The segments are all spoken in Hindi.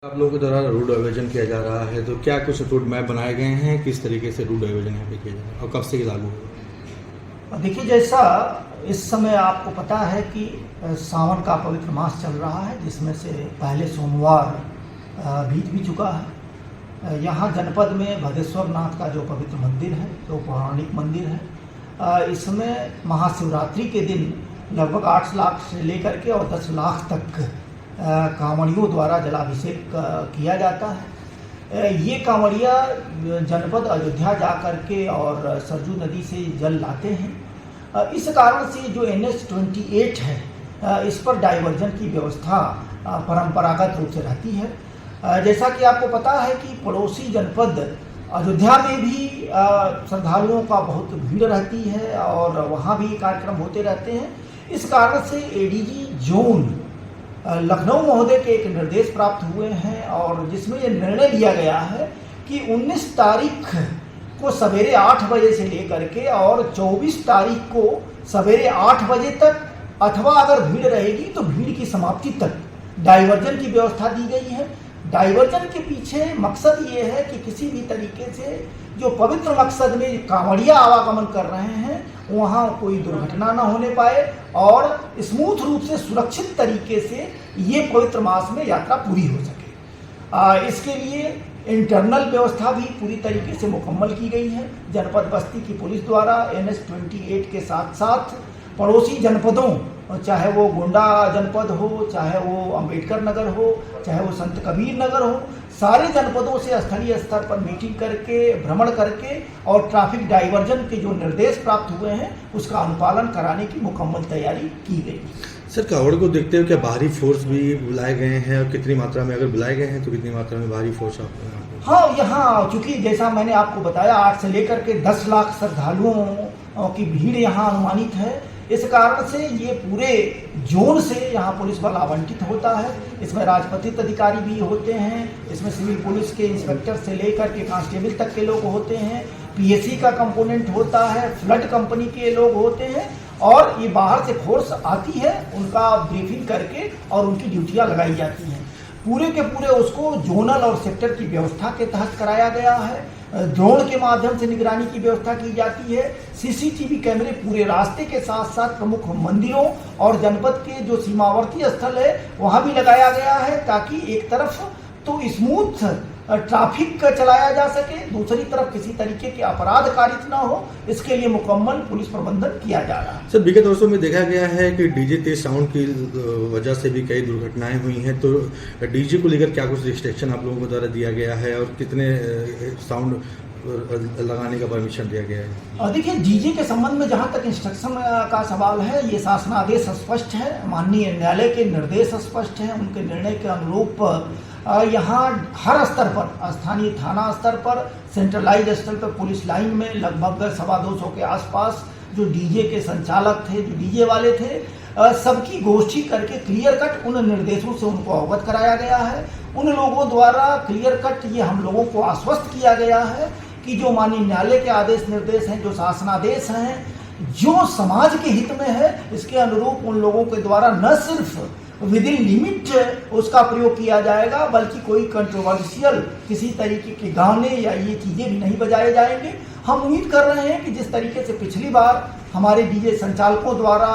आप लोगों के द्वारा रूट डाइवर्जन किया जा रहा है, तो क्या कुछ रूट मैप बनाए गए हैं, किस तरीके से रूट डाइवर्जन यहाँ पे किया जा रहा है और कब से लागू होगा? देखिए, जैसा इस समय आपको पता है कि सावन का पवित्र मास चल रहा है, जिसमें से पहले सोमवार बीत भी चुका है। यहाँ जनपद में भदेश्वर नाथ का जो पवित्र मंदिर है, जो पौराणिक मंदिर है, इसमें महाशिवरात्रि के दिन लगभग 8 लाख से लेकर के और 10 लाख तक कांवड़ियों द्वारा जलाभिषेक किया जाता है। ये कांवड़िया जनपद अयोध्या जा कर के और सरजू नदी से जल लाते हैं। इस कारण से जो NH 28 है, इस पर डाइवर्जन की व्यवस्था परंपरागत रूप से रहती है। जैसा कि आपको पता है कि पड़ोसी जनपद अयोध्या में भी श्रद्धालुओं का बहुत भीड़ रहती है और वहाँ भी कार्यक्रम होते रहते हैं। इस कारण से ADG जोन लखनऊ महोदय के एक निर्देश प्राप्त हुए हैं और जिसमें यह निर्णय लिया गया है कि 19 तारीख को सवेरे 8 बजे से लेकर के और 24 तारीख को सवेरे 8 बजे तक, अथवा अगर भीड़ रहेगी तो भीड़ की समाप्ति तक डाइवर्जन की व्यवस्था दी गई है। डाइवर्जन के पीछे मकसद ये है कि किसी भी तरीके से जो पवित्र मकसद में कांवड़िया आवागमन कर रहे हैं, वहाँ कोई दुर्घटना न होने पाए और स्मूथ रूप से सुरक्षित तरीके से ये पवित्र मास में यात्रा पूरी हो सके। इसके लिए इंटरनल व्यवस्था भी पूरी तरीके से मुकम्मल की गई है। जनपद बस्ती की पुलिस द्वारा NH 28 के साथ साथ पड़ोसी जनपदों, चाहे वो गोंडा जनपद हो, चाहे वो अंबेडकर नगर हो, चाहे वो संत कबीर नगर हो, सारे जनपदों से स्थलीय स्तर पर मीटिंग करके, भ्रमण करके और ट्रैफिक डाइवर्जन के जो निर्देश प्राप्त हुए हैं उसका अनुपालन कराने की मुकम्मल तैयारी की गई। सर, कांवड़ को देखते हुए क्या बाहरी फोर्स भी बुलाए गए हैं और कितनी मात्रा में, अगर बुलाए गए हैं तो कितनी मात्रा में बाहरी फोर्स आपको? हाँ, यहाँ चूँकि जैसा मैंने आपको बताया 8 से लेकर के 10 लाख श्रद्धालुओं की भीड़ यहाँ अनुमानित है। इस कारण से ये पूरे जोन से यहाँ पुलिस बल आवंटित होता है। इसमें राजपत्रित अधिकारी भी होते हैं, इसमें सिविल पुलिस के इंस्पेक्टर से लेकर के कांस्टेबल तक के लोग होते हैं, PSC का कंपोनेंट होता है, फ्लड कंपनी के लोग होते हैं और ये बाहर से फोर्स आती है, उनका ब्रीफिंग करके और उनकी ड्यूटियाँ लगाई जाती हैं। पूरे के पूरे उसको जोनल और सेक्टर की व्यवस्था के तहत कराया गया है। ड्रोन के माध्यम से निगरानी की व्यवस्था की जाती है। CCTV कैमरे पूरे रास्ते के साथ साथ प्रमुख मंदिरों और जनपद के जो सीमावर्ती स्थल है वहाँ भी लगाया गया है, ताकि एक तरफ तो स्मूथ ट्रैफिक चलाया जा सके, दूसरी तरफ किसी तरीके के अपराध कारित ना हो, इसके लिए मुकम्मल पुलिस प्रबंधन किया जा रहा है। सर, विगत वर्षों में देखा गया है कि DJ तेज साउंड की वजह से भी कई दुर्घटनाएं हुई हैं, तो DJ को लेकर क्या कुछ रिस्ट्रिक्शन आप लोगों को द्वारा दिया गया है और कितने साउंड लगाने का परमिशन दिया गया है? देखिए, DJ के संबंध में जहाँ तक इंस्ट्रक्शन का सवाल है, ये शासनादेश स्पष्ट है, माननीय न्यायालय के निर्देश स्पष्ट हैं। उनके निर्णय के अनुरूप यहाँ हर स्तर पर, स्थानीय थाना स्तर पर, सेंट्रलाइज स्तर पर, पुलिस लाइन में लगभग 250 के आसपास जो DJ के संचालक थे, जो DJ वाले थे, सबकी गोष्ठी करके क्लियर कट उन निर्देशों से उनको अवगत कराया गया है। उन लोगों द्वारा क्लियर कट ये हम लोगों को आश्वस्त किया गया है कि जो माननीय न्यायालय के आदेश निर्देश हैं, जो शासनादेश हैं, जो समाज के हित में है, इसके अनुरूप उन लोगों के द्वारा न सिर्फ विद इन लिमिट उसका प्रयोग किया जाएगा, बल्कि कोई कंट्रोवर्शियल किसी तरीके के गाने या ये चीज़ें भी नहीं बजाए जाएंगे। हम उम्मीद कर रहे हैं कि जिस तरीके से पिछली बार हमारे DJ संचालकों द्वारा,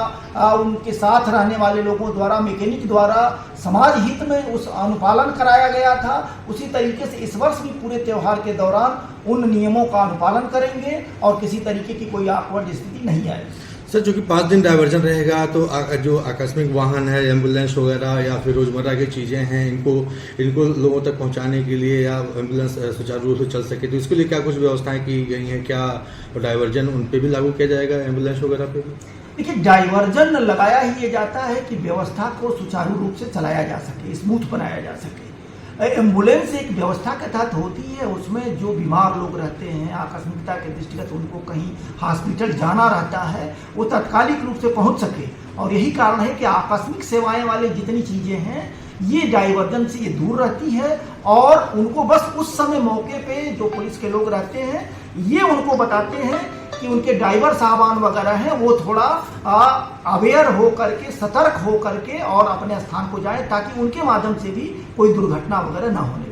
उनके साथ रहने वाले लोगों द्वारा, मैकेनिक द्वारा समाज हित में उस अनुपालन कराया गया था, उसी तरीके से इस वर्ष भी पूरे त्यौहार के दौरान उन नियमों का अनुपालन करेंगे और किसी तरीके की कोई ऑकवर्ड स्थिति नहीं आएगी। सर, जो कि 5 दिन डाइवर्जन रहेगा, तो जो आकस्मिक वाहन है, एम्बुलेंस वगैरह या फिर रोजमर्रा की चीज़ें हैं, इनको लोगों तक पहुंचाने के लिए या एम्बुलेंस सुचारू रूप से चल सके, तो इसके लिए क्या कुछ व्यवस्थाएं की गई हैं? क्या डाइवर्जन उन पे भी लागू किया जाएगा, एम्बुलेंस वगैरह पे भी? देखिए, डाइवर्जन लगाया ही ये जाता है कि व्यवस्था को सुचारू रूप से चलाया जा सके, स्मूथ बनाया जा सके। एम्बुलेंस एक व्यवस्था के तहत होती है, उसमें जो बीमार लोग रहते हैं, आकस्मिकता के दृष्टिगत उनको कहीं हॉस्पिटल जाना रहता है, वो तत्कालिक रूप से पहुंच सके। और यही कारण है कि आकस्मिक सेवाएं वाले जितनी चीज़ें हैं, ये डाइवर्जन से ये दूर रहती है और उनको बस उस समय मौके पे जो पुलिस के लोग रहते हैं, ये उनको बताते हैं कि उनके ड्राइवर साहबान वगैरह हैं वो थोड़ा अवेयर हो करके, सतर्क हो करके और अपने स्थान को जाएं, ताकि उनके माध्यम से भी कोई दुर्घटना वगैरह ना होने